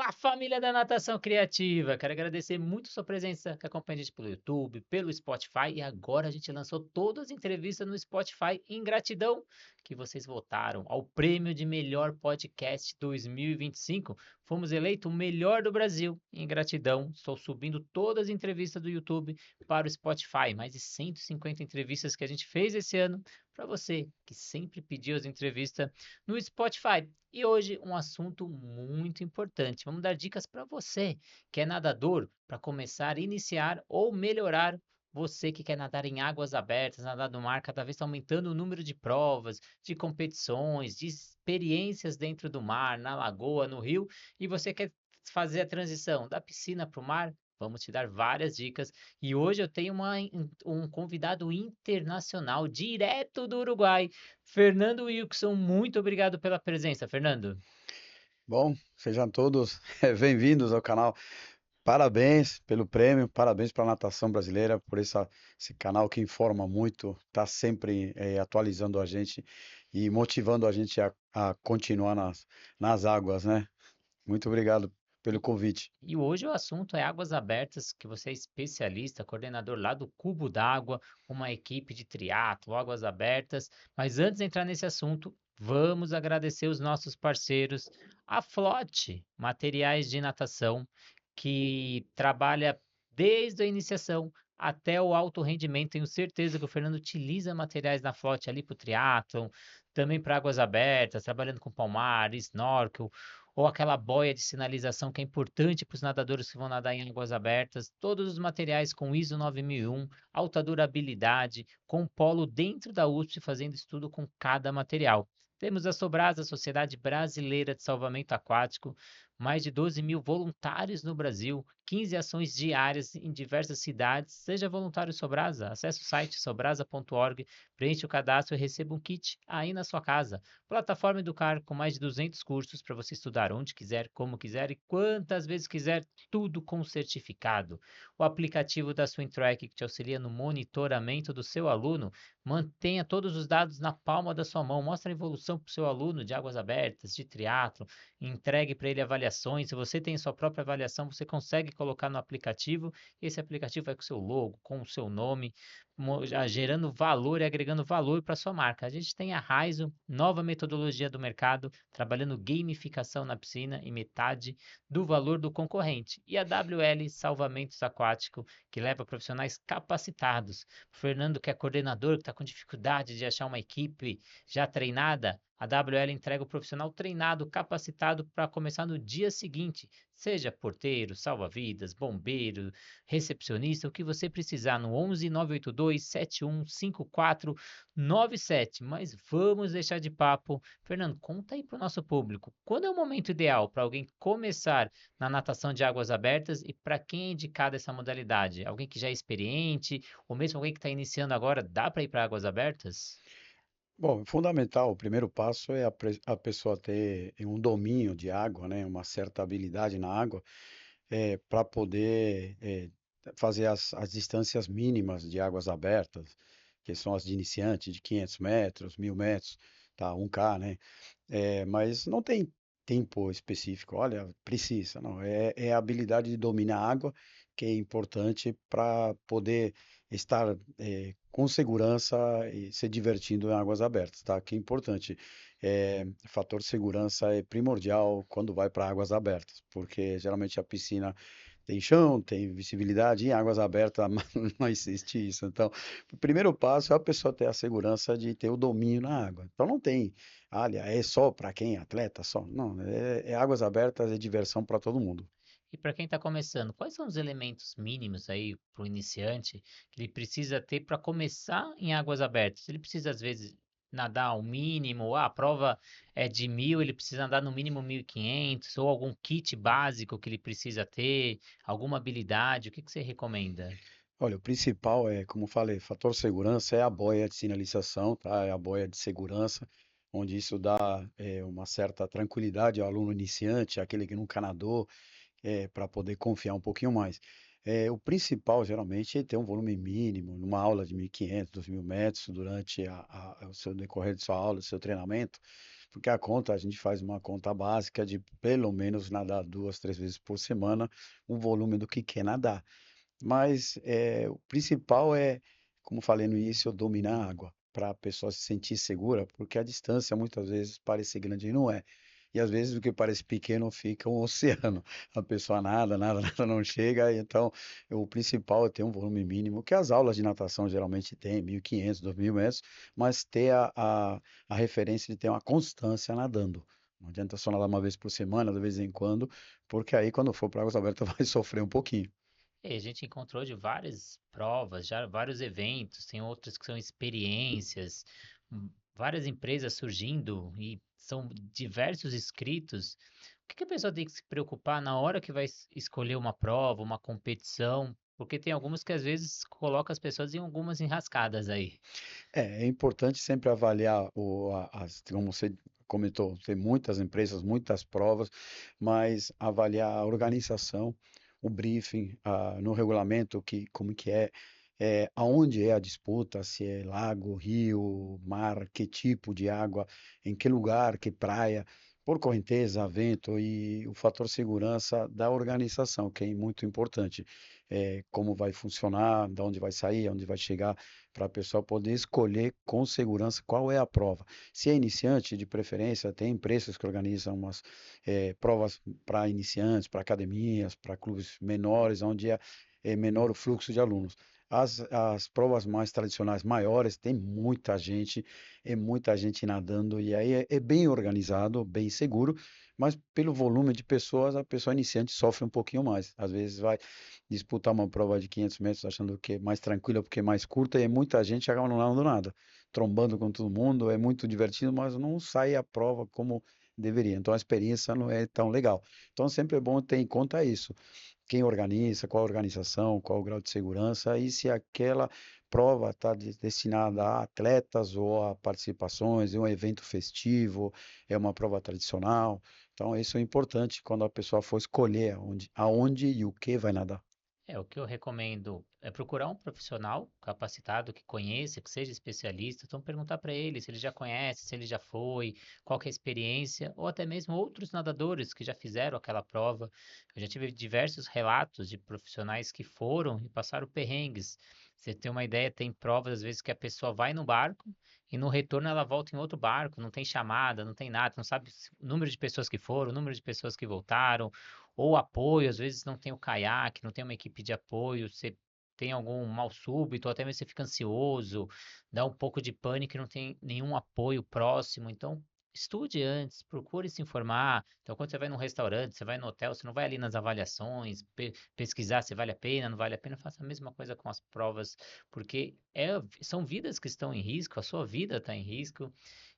Olá, família da Natação Criativa! Quero agradecer muito sua presença, que acompanha a gente pelo YouTube, pelo Spotify, e agora a gente lançou todas as entrevistas no Spotify em gratidão que vocês votaram ao prêmio de melhor podcast 2025. Fomos eleitos o melhor do Brasil. Em gratidão, estou subindo todas as entrevistas do YouTube para o Spotify, mais de 150 entrevistas que a gente fez esse ano para você que sempre pediu as entrevistas no Spotify. E hoje um assunto muito importante. Vamos dar dicas para você que é nadador para começar, iniciar ou melhorar. Você que quer nadar em águas abertas, nadar no mar, cada vez está aumentando o número de provas, de competições, de experiências dentro do mar, na lagoa, no rio, e você quer fazer a transição da piscina para o mar. Vamos te dar várias dicas. E hoje eu tenho um convidado internacional, direto do Uruguai. Fernando Wilson, muito obrigado pela presença, Fernando. Bom, sejam todos bem-vindos ao canal. Parabéns pelo prêmio, parabéns para a natação brasileira por esse canal que informa muito, está sempre atualizando a gente e motivando a gente a continuar nas águas, né? Muito obrigado pelo E, convite. e hoje o assunto é águas abertas, que você é especialista, coordenador lá do Cubo d'Água, uma equipe de triatlo, águas abertas. Mas antes de entrar nesse assunto, vamos agradecer os nossos parceiros, a Flote, materiais de natação, que trabalha desde a iniciação até o alto rendimento. Tenho certeza que o Fernando utiliza materiais na Flote ali para o triatlon, também para águas abertas, trabalhando com palmar, snorkel, ou aquela boia de sinalização que é importante para os nadadores que vão nadar em águas abertas. Todos os materiais com ISO 9001, alta durabilidade, com polo dentro da USP, fazendo estudo com cada material. Temos a Sobrasa, Sociedade Brasileira de Salvamento Aquático, mais de 12 mil voluntários no Brasil, 15 ações diárias em diversas cidades. Seja voluntário Sobrasa, acesse o site sobrasa.org, preencha o cadastro e receba um kit aí na sua casa. Plataforma Educar com mais de 200 cursos para você estudar onde quiser, como quiser e quantas vezes quiser, tudo com certificado. O aplicativo da Swintrack que te auxilia no monitoramento do seu aluno, mantenha todos os dados na palma da sua mão, mostra a evolução para o seu aluno de águas abertas, de triatlo, entregue para ele avaliações. Se você tem sua própria avaliação, você consegue colocar no aplicativo. Esse aplicativo vai com o seu logo, com o seu nome, gerando valor e agregando valor para sua marca. A gente tem a Raizo, nova metodologia do mercado, trabalhando gamificação na piscina e metade do valor do concorrente. E a WL Salvamentos Aquático, que leva profissionais capacitados. O Fernando, que é coordenador, que está com dificuldade de achar uma equipe já treinada, a WL entrega o profissional treinado, capacitado para começar no dia seguinte, seja porteiro, salva-vidas, bombeiro, recepcionista, o que você precisar no 11 982 715497. Mas vamos deixar de papo. Fernando, conta aí para o nosso público. Quando é o momento ideal para alguém começar na natação de águas abertas e para quem é indicada essa modalidade? Alguém que já é experiente ou mesmo alguém que está iniciando agora, dá para ir para águas abertas? Bom, fundamental, o primeiro passo é a pessoa ter um domínio de água, né? Uma certa habilidade na água para poder fazer as distâncias mínimas de águas abertas, que são as de iniciante, de 500 metros, 1000 metros, tá, 1K, né? Mas não tem tempo específico, olha, precisa, não, é a habilidade de dominar a água que é importante para poder estar com segurança e se divertindo em águas abertas, tá? Que é importante. Fator segurança é primordial quando vai para águas abertas, porque geralmente a piscina tem chão, tem visibilidade, em águas abertas não existe isso. Então, o primeiro passo é a pessoa ter a segurança de ter o domínio na água. Então, não tem, olha, é só para quem é atleta, só. Não, é águas abertas, é diversão para todo mundo. E para quem está começando, quais são os elementos mínimos aí para o iniciante que ele precisa ter para começar em águas abertas? Ele precisa, às vezes, nadar o mínimo, a prova é de 1.000, ele precisa nadar no mínimo 1.500, ou algum kit básico que ele precisa ter, alguma habilidade, o que que você recomenda? Olha, o principal é, como falei, fator segurança é a boia de sinalização, tá? É a boia de segurança, onde isso dá uma certa tranquilidade ao aluno iniciante, aquele que nunca nadou, para poder confiar um pouquinho mais. O principal, geralmente, é ter um volume mínimo, numa aula de 1500, 2000 metros, durante o seu decorrer de sua aula, do seu treinamento. porque a gente faz uma conta básica de pelo menos nadar 2, 3 vezes por semana, o volume do que quer nadar. Mas o principal é, como falei no início, dominar a água, para a pessoa se sentir segura, porque a distância muitas vezes parece grande e não é. E às vezes o que parece pequeno fica um oceano. A pessoa nada, nada, nada não chega. E então, o principal é ter um volume mínimo, que as aulas de natação geralmente têm, 1.500, 2.000 metros, mas ter a referência de ter uma constância nadando. Não adianta só nadar uma vez por semana, de vez em quando, porque aí quando for para águas abertas vai sofrer um pouquinho. E a gente encontrou de várias provas, já vários eventos, tem outros que são experiências, várias empresas surgindo e são diversos inscritos. O que que a pessoa tem que se preocupar na hora que vai escolher uma prova, uma competição? Porque tem algumas que às vezes colocam as pessoas em algumas enrascadas aí. É importante sempre avaliar como você comentou, tem muitas empresas, muitas provas, mas avaliar a organização, o briefing, no regulamento, como que aonde é a disputa, se é lago, rio, mar, que tipo de água, em que lugar, que praia, por correnteza, vento e o fator segurança da organização, que é muito importante. Como vai funcionar, de onde vai sair, onde vai chegar para a pessoa poder escolher com segurança qual é a prova. Se é iniciante, de preferência, tem empresas que organizam umas provas para iniciantes, para academias, para clubes menores, onde é menor o fluxo de alunos. As provas mais tradicionais, maiores, tem muita gente nadando, e aí é bem organizado, bem seguro, mas pelo volume de pessoas, a pessoa iniciante sofre um pouquinho mais. Às vezes vai disputar uma prova de 500 metros achando que é mais tranquila porque é mais curta e muita gente acaba não nadando nada, trombando com todo mundo, é muito divertido, mas não sai a prova como deveria. Então a experiência não é tão legal. Então sempre é bom ter em conta isso. Quem organiza, qual a organização, qual o grau de segurança e se aquela prova está destinada a atletas ou a participações, é um evento festivo, é uma prova tradicional. Então, isso é importante quando a pessoa for escolher aonde e o que vai nadar. É, o que eu recomendo é procurar um profissional capacitado que conheça, que seja especialista. Então, perguntar para ele se ele já conhece, se ele já foi, qual que é a experiência, ou até mesmo outros nadadores que já fizeram aquela prova. Eu já tive diversos relatos de profissionais que foram e passaram perrengues. Você tem uma ideia, tem provas às vezes que a pessoa vai no barco e no retorno ela volta em outro barco, não tem chamada, não tem nada, não sabe o número de pessoas que foram, o número de pessoas que voltaram ou apoio, às vezes não tem o caiaque, não tem uma equipe de apoio, você tem algum mal súbito, ou até mesmo você fica ansioso, dá um pouco de pânico e não tem nenhum apoio próximo. Então, estude antes, procure se informar. Então, quando você vai num restaurante, você vai no hotel, você não vai ali nas avaliações, pesquisar se vale a pena, não vale a pena, faça a mesma coisa com as provas, porque são vidas que estão em risco, a sua vida está em risco.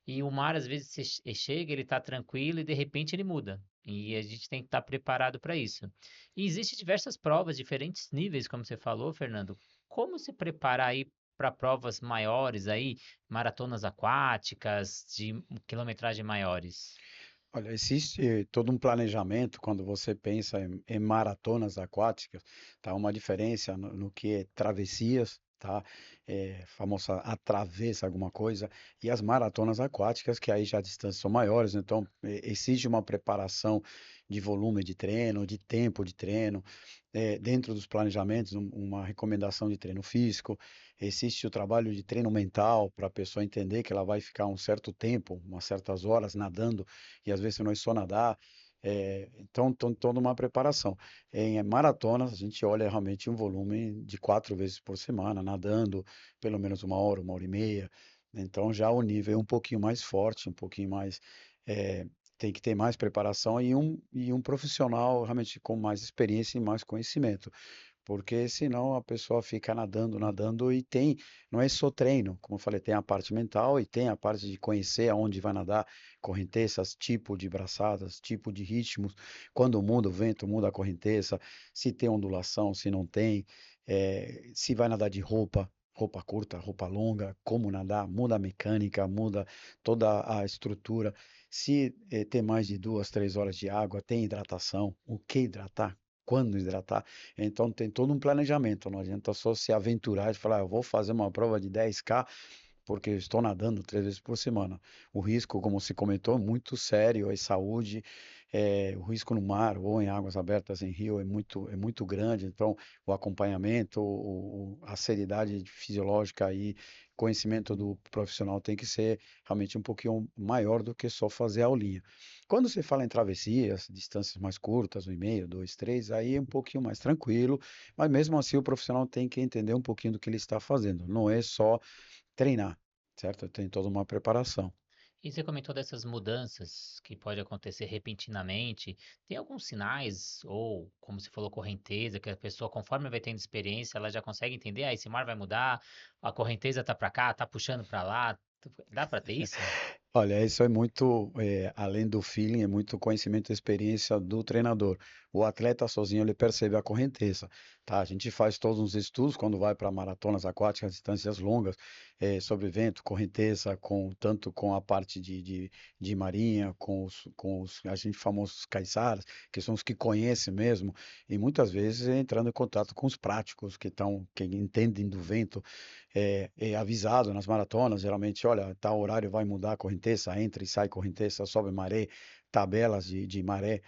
E o mar, às vezes, você chega, ele está tranquilo e de repente ele muda. E a gente tem que estar preparado para isso. E existem diversas provas, diferentes níveis, como você falou, Fernando. Como se preparar aí para provas maiores aí, maratonas aquáticas, de quilometragem maiores? Olha, existe todo um planejamento quando você pensa em maratonas aquáticas, tá? Uma diferença no que é travessias, tá? Famosa a travessa alguma coisa, e as maratonas aquáticas, que aí já as distâncias são maiores, então exige uma preparação de volume de treino, de tempo de treino, dentro dos planejamentos, uma recomendação de treino físico, existe o trabalho de treino mental para a pessoa entender que ela vai ficar um certo tempo, umas certas horas nadando e às vezes não é só nadar. Então, toda uma preparação. Em maratonas, a gente olha realmente um volume de 4 vezes por semana, nadando pelo menos uma hora e meia. Então, já o nível é um pouquinho mais forte, um pouquinho mais. eh, Tem que ter mais preparação e um profissional realmente com mais experiência e mais conhecimento. Porque senão a pessoa fica nadando, nadando e não é só treino, como eu falei, tem a parte mental e tem a parte de conhecer aonde vai nadar, correntezas, tipo de braçadas, tipo de ritmos, quando muda o vento, muda a correnteza, se tem ondulação, se não tem, se vai nadar de roupa curta, roupa longa, como nadar, muda a mecânica, muda toda a estrutura. Se tem mais de 2, 3 horas de água, tem hidratação, o que hidratar? Quando hidratar? Então tem todo um planejamento, não adianta só se aventurar e falar, eu vou fazer uma prova de 10K porque eu estou nadando 3 vezes por semana. O risco, como você comentou, é muito sério, é saúde, o risco no mar ou em águas abertas em rio é muito grande, então o acompanhamento, a seriedade fisiológica e conhecimento do profissional tem que ser realmente um pouquinho maior do que só fazer a aulinha. Quando você fala em travessias, distâncias mais curtas, 1,5, 2, 3, aí é um pouquinho mais tranquilo, mas mesmo assim o profissional tem que entender um pouquinho do que ele está fazendo. Não é só treinar, certo? Tem toda uma preparação. E você comentou dessas mudanças que pode acontecer repentinamente. Tem alguns sinais, ou como você falou, correnteza, que a pessoa, conforme vai tendo experiência, ela já consegue entender, esse mar vai mudar, a correnteza tá para cá, tá puxando para lá. Dá para ter isso? Olha, isso é muito, além do feeling, é muito conhecimento e experiência do treinador. O atleta sozinho, ele percebe a correnteza, tá? A gente faz todos os estudos quando vai para maratonas aquáticas, distâncias longas, sobre vento, correnteza, tanto com a parte de marinha, com os, a gente famosos caiçaras, que são os que conhecem mesmo, e muitas vezes entrando em contato com os práticos que entendem do vento, é avisado nas maratonas, geralmente, olha, tal horário vai mudar a correnteza, entra e sai correnteza, sobe maré, tabelas de maré,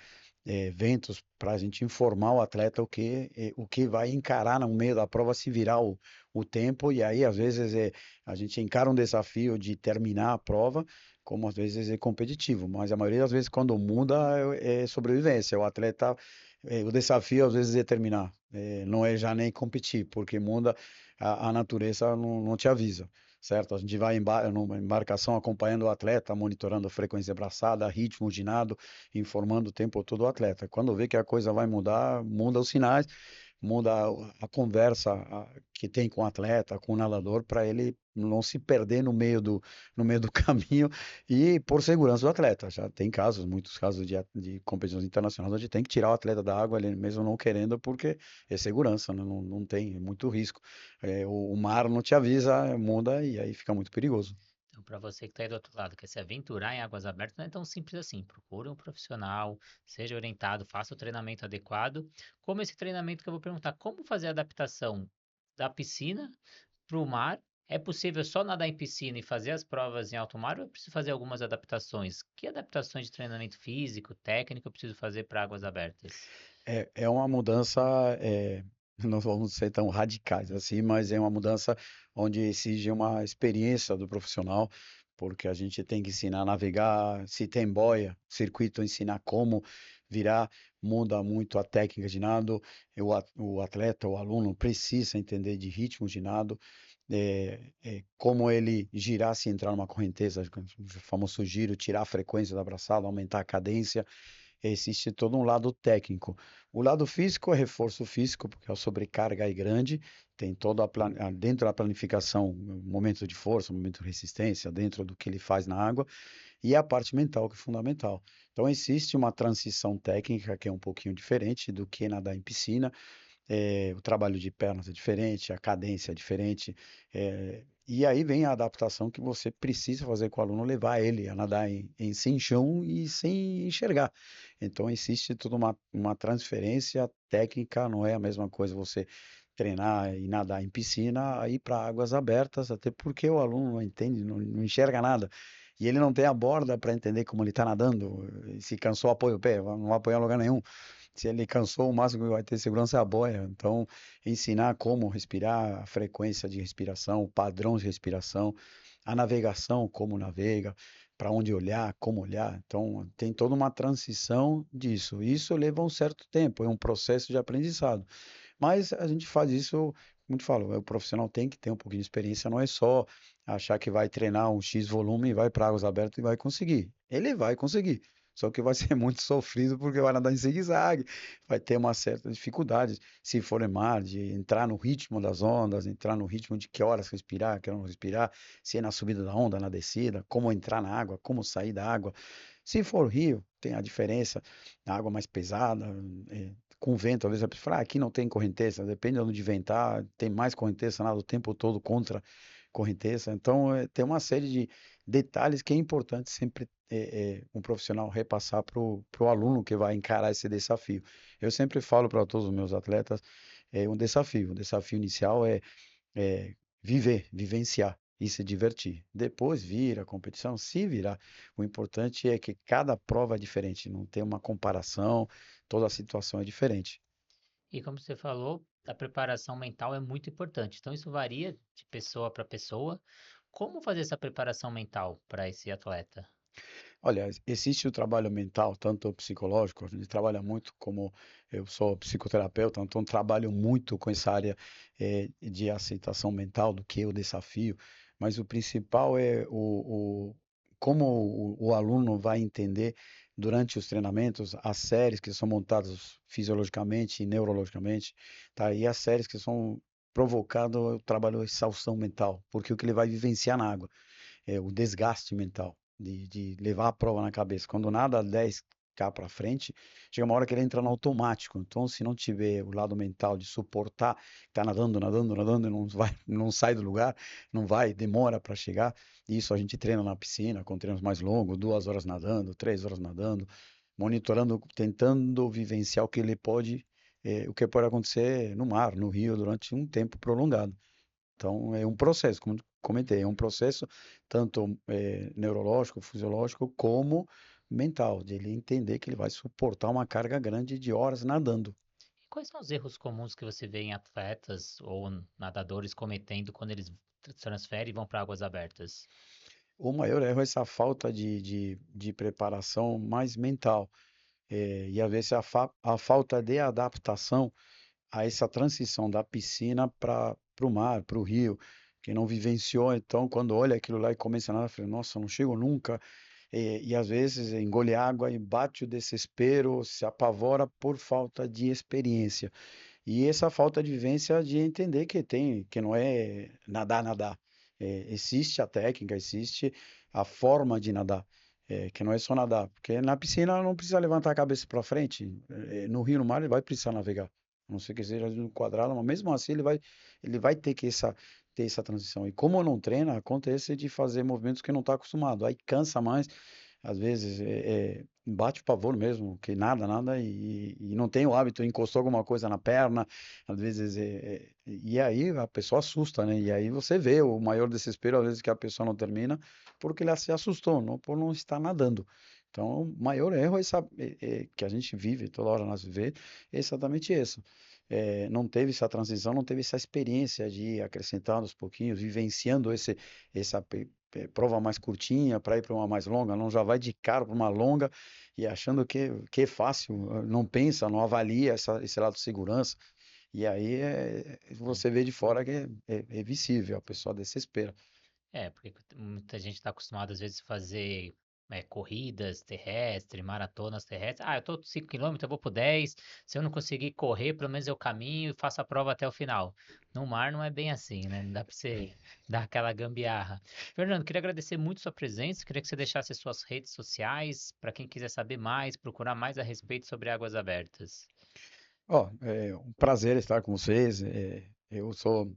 ventos, para a gente informar o atleta o que vai encarar no meio da prova se virar o tempo, e aí às vezes a gente encara um desafio de terminar a prova, como às vezes é competitivo, mas a maioria das vezes quando muda é sobrevivência, o atleta, o desafio às vezes é terminar, não é já nem competir, porque muda a natureza não te avisa, certo? A gente vai numa embarcação acompanhando o atleta, monitorando a frequência abraçada, ritmo de nado, informando o tempo todo o atleta. Quando vê que a coisa vai mudar, muda os sinais, muda a conversa que tem com o atleta, com o nadador, para ele não se perder no meio do caminho e por segurança do atleta. Já tem casos, muitos casos de competições internacionais onde tem que tirar o atleta da água, ele mesmo não querendo, porque é segurança, né? Não tem, é muito risco. O mar não te avisa, muda e aí fica muito perigoso. Então, para você que está aí do outro lado, quer se aventurar em águas abertas, não é tão simples assim. Procure um profissional, seja orientado, faça o treinamento adequado. Como esse treinamento que eu vou perguntar, como fazer a adaptação da piscina para o mar? É possível só nadar em piscina e fazer as provas em alto mar ou eu preciso fazer algumas adaptações? Que adaptações de treinamento físico, técnico eu preciso fazer para águas abertas? É uma mudança, não vamos ser tão radicais assim, mas é uma mudança onde exige uma experiência do profissional, porque a gente tem que ensinar a navegar, se tem boia, circuito, ensinar como virar, muda muito a técnica de nado, o atleta, o aluno precisa entender de ritmo de nado, como ele girar se entrar numa correnteza, o famoso giro, tirar a frequência da braçada, aumentar a cadência, existe todo um lado técnico. O lado físico é reforço físico, porque a sobrecarga é grande, tem dentro da planificação, um momento de força, um momento de resistência, dentro do que ele faz na água, e a parte mental, que é fundamental. Então, existe uma transição técnica que é um pouquinho diferente do que nadar em piscina, o trabalho de pernas é diferente, a cadência é diferente, e aí vem a adaptação que você precisa fazer com o aluno, levar ele a nadar sem chão e sem enxergar. Então, existe toda uma transferência técnica, não é a mesma coisa você treinar e nadar em piscina, aí para águas abertas, até porque o aluno não entende, não enxerga nada. E ele não tem a borda para entender como ele está nadando. Se cansou, apoia o pé, não vai apoiar em lugar nenhum. Se ele cansou, o máximo que vai ter segurança é a boia. Então, ensinar como respirar, a frequência de respiração, o padrão de respiração, a navegação, como navega, para onde olhar, como olhar. Então, tem toda uma transição disso. Isso leva um certo tempo, é um processo de aprendizado. Mas a gente faz isso, como te falo, o profissional tem que ter um pouquinho de experiência, não é só achar que vai treinar um X volume e vai para águas abertas e vai conseguir. Ele vai conseguir. Só que vai ser muito sofrido porque vai nadar em zigue-zague, vai ter uma certa dificuldade, se for em mar, de entrar no ritmo das ondas, entrar no ritmo de que horas respirar, que horas não respirar, se é na subida da onda, na descida, como entrar na água, como sair da água. Se for rio, tem a diferença, a água mais pesada, com vento, às vezes a pessoa fala, aqui não tem correnteza, depende de onde ventar, tem mais correnteza, nada o tempo todo contra correnteza. Então, tem uma série de detalhes que é importante sempre um profissional repassar para o aluno que vai encarar esse desafio. Eu sempre falo para todos os meus atletas, é um desafio. O desafio inicial é vivenciar. e se divertir. Depois vira a competição, se virar. O importante é que cada prova é diferente, não tem uma comparação, toda a situação é diferente. E como você falou, a preparação mental é muito importante. Então, isso varia de pessoa para pessoa. Como fazer essa preparação mental para esse atleta? Olha, existe o trabalho mental, tanto o psicológico, a gente trabalha muito como eu sou psicoterapeuta, então trabalho muito com essa área de aceitação mental do que é o desafio, mas o principal é como o aluno vai entender durante os treinamentos as séries que são montadas fisiologicamente e neurologicamente, tá? E as séries que são provocando o trabalho de exaustão mental, porque o que ele vai vivenciar na água o desgaste mental, de levar a prova na cabeça. Quando nada 10K para frente, chega uma hora que ele entra no automático. Então, se não tiver o lado mental de suportar, tá nadando, nadando, nadando, e não vai, não sai do lugar, não vai, demora para chegar. Isso a gente treina na piscina, com treinos mais longos, 2 horas nadando, 3 horas nadando, monitorando, tentando vivenciar o que ele pode, o que pode acontecer no mar, no rio, durante um tempo prolongado. Então, é um processo, como comentei, é um processo tanto neurológico, fisiológico, como mental, de ele entender que ele vai suportar uma carga grande de horas nadando. E quais são os erros comuns que você vê em atletas ou nadadores cometendo quando eles se transferem e vão para águas abertas? O maior erro é essa falta de preparação mais mental, e às vezes a falta de adaptação a essa transição da piscina para o mar, para o rio, que não vivenciou, então quando olha aquilo lá e começa a nadar, fala, nossa, não chego nunca. E às vezes engole água e bate o desespero, se apavora por falta de experiência. E essa falta de vivência de entender que não é nadar, nadar. Existe a técnica, existe a forma de nadar, que não é só nadar. Porque na piscina não precisa levantar a cabeça para frente, no rio, no mar, ele vai precisar navegar. A não ser que seja no quadrado, mas mesmo assim ele vai ter que ter essa transição. E como não treina, acontece de fazer movimentos que não está acostumado. Aí cansa mais, às vezes bate o pavor mesmo, que nada, nada, e não tem o hábito, encostou alguma coisa na perna, às vezes, e aí a pessoa assusta, né? E aí você vê o maior desespero, às vezes, que a pessoa não termina, porque ela se assustou, não por não estar nadando. Então, o maior erro que a gente vive, toda hora nós vivemos, é exatamente isso. Não teve essa transição, não teve essa experiência de ir acrescentando aos pouquinhos, vivenciando essa prova mais curtinha para ir para uma mais longa, não já vai de cara para uma longa e achando que é fácil, não pensa, não avalia esse lado de segurança, e aí você vê de fora que é visível, a pessoa desespera. É, porque muita gente está acostumada às vezes a fazer corridas terrestres, maratonas terrestres. Ah, eu tô 5 quilômetros, eu vou pro 10. Se eu não conseguir correr, pelo menos eu caminho e faço a prova até o final. No mar não é bem assim, né? Não dá para você dar aquela gambiarra. Fernando, queria agradecer muito sua presença. Queria que você deixasse as suas redes sociais para quem quiser saber mais, procurar mais a respeito sobre águas abertas. Ó, é um prazer estar com vocês. Eu sou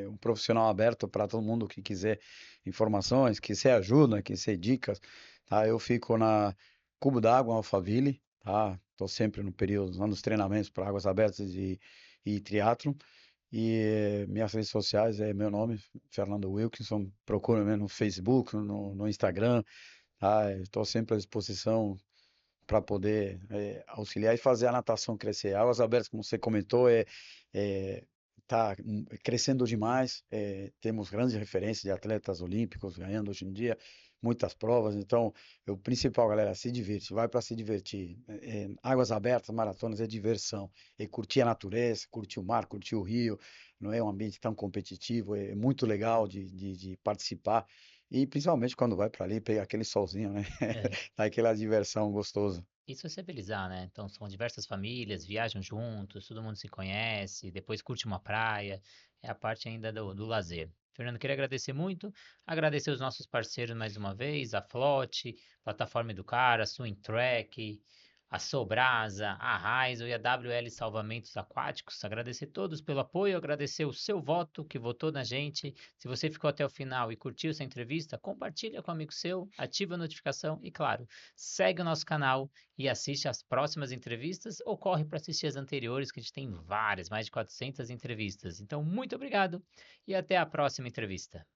um profissional aberto para todo mundo que quiser informações, que quiser ajuda, que quiser dicas, tá? Eu fico na Cubo d'Água, Alphaville, tá? Estou sempre no período, lá nos treinamentos para águas abertas e triatlo. E minhas redes sociais é meu nome, Fernando Wilkinson. Procura-me no Facebook, no Instagram, tá? Estou sempre à disposição para poder auxiliar e fazer a natação crescer. Águas abertas, como você comentou, tá crescendo demais. Temos grandes referências de atletas olímpicos ganhando hoje em dia muitas provas. Então, o principal, galera, se divirte, vai para se divertir. Águas abertas, maratonas é diversão. É curtir a natureza, curtir o mar, curtir o rio. Não é um ambiente tão competitivo, é muito legal de participar. E principalmente quando vai para ali, pegar aquele solzinho, né? É. Dá aquela diversão gostosa. E sociabilizar, né? Então são diversas famílias, viajam juntos, todo mundo se conhece, depois curte uma praia, é a parte ainda do lazer. Fernando, queria agradecer muito, agradecer os nossos parceiros mais uma vez, a Flote, Plataforma Educar, a Swim Track, a Sobrasa, a Raizo e a WL Salvamentos Aquáticos. Agradecer todos pelo apoio, agradecer o seu voto que votou na gente. Se você ficou até o final e curtiu essa entrevista, compartilha com um amigo seu, ativa a notificação e, claro, segue o nosso canal e assiste às próximas entrevistas ou corre para assistir as anteriores, que a gente tem várias, mais de 400 entrevistas. Então, muito obrigado e até a próxima entrevista.